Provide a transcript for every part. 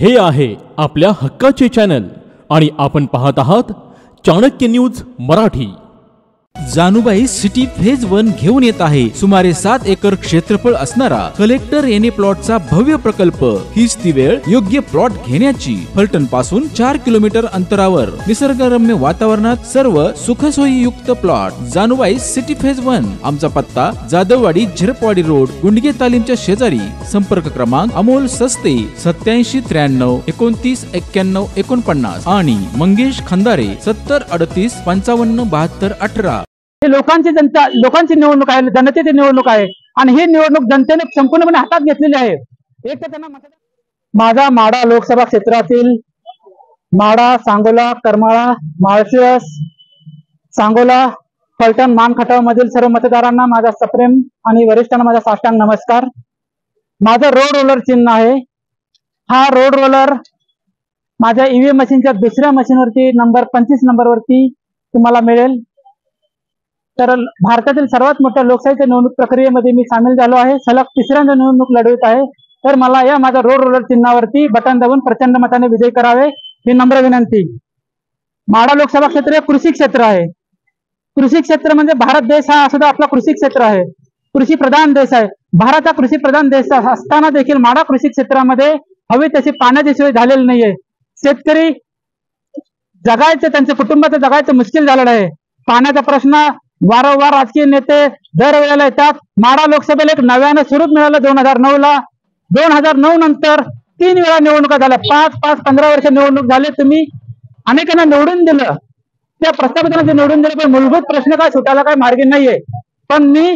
हे आहे आपल्या हक्काचे चॅनल आणि आपण पाहत आहात Chanakya news Marathi. Janubai city phase 1 घेऊन येत आहे सुमारे 7 एकर क्षेत्रफळ असणारा कलेक्टर एने प्लॉटचा भव्य प्रकल्प। हीच ती वेळ योग्य प्लॉट घेण्याची। फलटण पासून 4 किलोमीटर अंतरावर निसर्गरम्य वातावरणात सर्व सुखसोयीयुक्त प्लॉट। Janubai city phase 1। आमचा पत्ता जाधववाडी झिरपवाडी रोड, गुंडगे तालीमच्या शेजारी। संपर्क क्रमांक अमोल सस्ते 87 93 29 91 49 आणि मंगेश खंदारे 70 38 55 72 18। हे लोकांची निवडणूक आहे, जनतेची निवडणूक आहे आणि ही निवडणूक जनतेने संपूर्णपणे हातात घेतलेली आहे। एक तर त्यांना माझा माढा लोकसभा क्षेत्रातील माढा, सांगोला, करमाळा, माळशिरस, सांगोला, फलटण, मानखटाव मधील सर्व मतदारांना माझा सप्रेम आणि वरिष्ठांना माझा साष्टांग नमस्कार। माझं रोड रोलर चिन्ह आहे। हा रोड रोलर माझ्या ईव्हीएम मशीनच्या दुसऱ्या मशीनवरती नंबर 25 नंबरवरती तुम्हाला मिळेल। तर भारतातील सर्वात मोठ्या लोकशाहीच्या निवडणूक प्रक्रियेमध्ये मी सामील झालो आहे। सलग तिसऱ्यांदा निवडणूक लढवत आहे। तर मला या माझ्या रोड रोलर चिन्हावरती बटन दाबून प्रचंड मताने विजयी करावे ही नम्र विनंती। माढा लोकसभा क्षेत्र हे कृषी क्षेत्र आहे। कृषी क्षेत्र म्हणजे भारत देश हा सुद्धा आपला कृषी क्षेत्र आहे। कृषी प्रधान देश आहे। भारत हा कृषी प्रधान देश असताना देखील माढा कृषी क्षेत्रामध्ये हवी तशी पाण्याची सोय झालेली नाहीये। शेतकरी जगायचं, त्यांच्या कुटुंबाचं जगायचं मुश्किल झालेलं आहे। पाण्याचा प्रश्न वारंवार राजकीय नेते दरवेळेला येतात। माढा लोकसभेला एक नव्यानं स्वरूप मिळालं 2009 ला। 2009 नंतर 3 वेळा निवडणुका झाल्या। 15 वर्ष निवडणूक झाले। तुम्ही अनेकांना निवडून दिलं, त्या प्रस्थापितांना निवडून दिलं, पण मूलभूत प्रश्न काय सुटायला काय मार्ग नाहीये। पण मी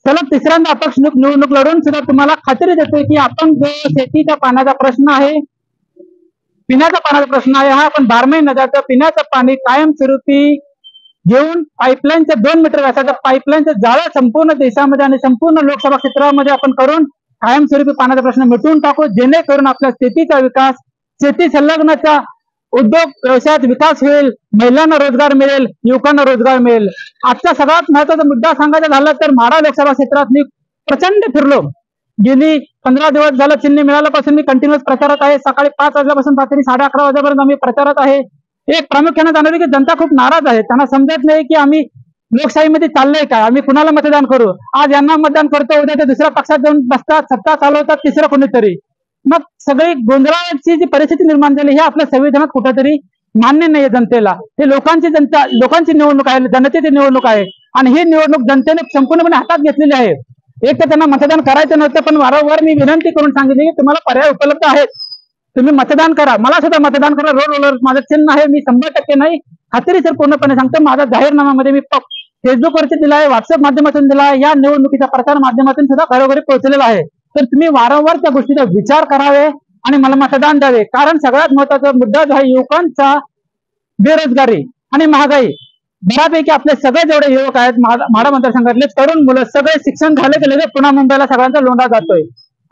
सलग तिसऱ्यांदा अपक्ष निवडणूक लढून सुद्धा तुम्हाला खात्री देतोय की आपण जो शेतीचा पाण्याचा प्रश्न आहे, पिण्याचा पाण्याचा प्रश्न आहे, हा आपण 12 नद्याचं पिण्याचं पाणी कायमस्वरूपी घेऊन पाईपलाईनच्या 2 मीटर व्यासाच्या पाईपलाईनचं जाळं संपूर्ण देशामध्ये आणि संपूर्ण लोकसभा क्षेत्रामध्ये आपण करून कायमस्वरूपी पाण्याचा प्रश्न मिटवून टाकू, जेणेकरून आपल्या शेतीचा विकास, शेती संलग्नच्या उद्योग व्यवसायात विकास होईल, महिलांना रोजगार मिळेल, युवकांना रोजगार मिळेल। आजचा सगळ्यात महत्त्वाचा मुद्दा सांगायचा झाला तर माढा लोकसभा क्षेत्रात मी प्रचंड फिरलो। गेली 15 दिवस झालं चिन्ह मिळाल्यापासून मी कंटिन्युअस प्रचारात आहे। सकाळी 5 वाजल्यापासून रात्री 11:30 वाजेपर्यंत आम्ही प्रचारात आहे। एक प्रामुख्याने जाणवलं की जनता खूप नाराज आहे। त्यांना समजत नाही की आम्ही लोकशाहीमध्ये चाललोय काय, आम्ही कुणाला मतदान करू। आज यांना मतदान करतो, उद्या ते दुसऱ्या पक्षात जाऊन बसतात, सत्ता चालवतात तिसरं कोणीतरी। मग सगळी गोंधळाची जी परिस्थिती निर्माण झाली हे आपल्या संविधानात कुठेतरी मान्य नाहीये जनतेला। हे लोकांची निवडणूक आहे, जनतेची निवडणूक आहे आणि ही निवडणूक जनतेने संपूर्णपणे हातात घेतलेली आहे। एक तर त्यांना मतदान करायचं नव्हतं, पण वारंवार मी विनंती करून सांगितली की तुम्हाला पर्याय उपलब्ध आहेत, तुम्ही मतदान करा, मला सुद्धा मतदान करा। रोड रोलर माझं चिन्ह आहे। मी 100% नाही, खात्रीशीर पूर्णपणे सांगतो, माझा जाहीरनाम्यामध्ये मी फेसबुकवरती दिला आहे, व्हॉट्सअप माध्यमातून दिला आहे, या निवडणुकीच्या प्रचार माध्यमातून सुद्धा घरोघरी पोहोचलेला आहे। तर तुम्ही वारंवार त्या गोष्टीचा विचार करावे आणि मला मतदान द्यावे। कारण सगळ्यात महत्त्वाचा मुद्दा जो आहे युवकांचा बेरोजगारी आणि महागाई। बऱ्यापैकी आपले सगळे जेवढे युवक आहेत माढा मतदारसंघातले तरुण मुलं सगळे शिक्षण झाले की लगेच पुन्हा मुंबईला सगळ्यांचा लोंढा जातोय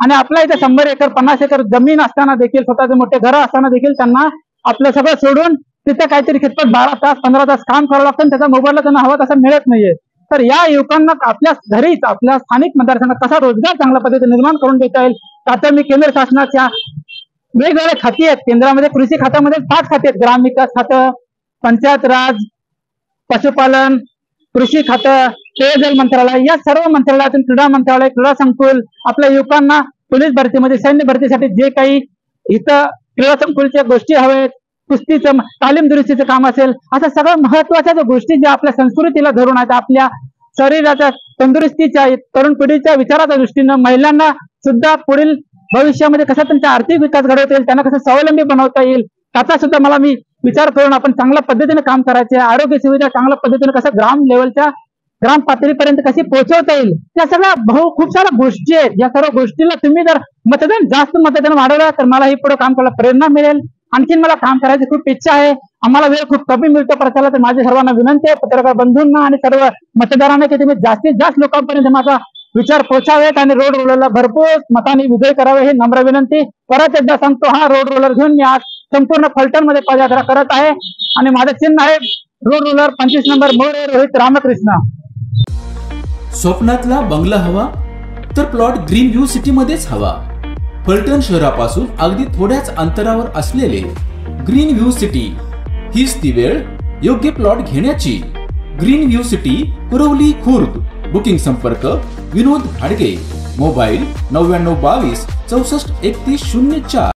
आणि आपल्या इथे 100 एकर 50 एकर जमीन असताना देखील, स्वतःचे मोठे घर असताना देखील त्यांना आपलं सगळं सोडून तिथे काहीतरी खेळतात 12 तास 15 तास काम करावं लागतं आणि त्याचा मोबाईलला त्यांना हवा तसा मिळत नाहीये। तर या युवकांना आपल्या घरीच आपल्या स्थानिक मतदारसंघात कसा रोजगार चांगल्या पद्धतीने निर्माण करून देता येईल, आता मी केंद्र शासनाच्या वेगवेगळे खाती आहेत। केंद्रामध्ये कृषी खात्यामध्ये 5 खाते आहेत, ग्रामविकास खातं, पंचायत राज, पशुपालन, कृषी खातं, पेयजल मंत्रालय, या सर्व मंत्रालयातून क्रीडा मंत्रालय, क्रीडा संकुल, आपल्या युवकांना पोलीस भरतीमध्ये, सैन्य भरतीसाठी जे काही इथं क्रीडा संकुलच्या गोष्टी हवेत, कुस्तीचं तालीम दुरुस्तीचं काम असेल, अशा सगळ्या महत्वाच्या ज्या गोष्टी ज्या आपल्या संस्कृतीला धरून आहेत, आपल्या शरीराच्या तंदुरुस्तीच्या, तरुण पिढीच्या विचाराच्या दृष्टीनं महिलांना सुद्धा पुढील भविष्यामध्ये कसा त्यांचा आर्थिक विकास घडवता येईल, त्यांना कसं स्वावलंबी बनवता येईल, त्याचा सुद्धा मला मी विचार करून आपण चांगल्या पद्धतीने काम करायचे। आरोग्य सुविधा चांगल्या पद्धतीने कसं ग्राम लेवलच्या ग्राम पातळीपर्यंत कशी पोहोचवता येईल, त्या सगळ्या खूप साऱ्या गोष्टी आहेत। या सर्व गोष्टीला तुम्ही जर जास्त मतदान वाढवलं तर मला ही पुढे काम करायला प्रेरणा मिळेल। आणखीन मला काम करायची खूप इच्छा आहे। आम्हाला वेळ खूप कमी मिळतो प्रचाराला, तर माझी सर्वांना विनंती आहे, पत्रकार बंधूंना आणि सर्व मतदारांना, की तुम्ही जास्तीत जास्त लोकांपर्यंत माझा विचार पोहोचावेत आणि रोड रोलरला भरपूर मतांनी विजय करावे ही नम्र विनंती। परत एकदा सांगतो, हा रोड रोलर घेऊन मी आज संपूर्ण फलटण मध्ये पदयात्रा करत आहे आणि माझं चिन्ह आहे road roller 25 number More Rohit Ramkrishna. स्वप्नातला बंगला हवा तर प्लॉट ग्रीन व्ह्यू सिटी मध्येच हवा। फलटण शहरापासून अगदी थोड्याच अंतरावर असलेले ग्रीन व्ह्यू सिटी हीच ती वेळ योग्य प्लॉट घेण्याची। Green view city, Kurwali, Khurd. Booking संपर्क विनोद भाडगे, मोबाईल 9922 64 31 04।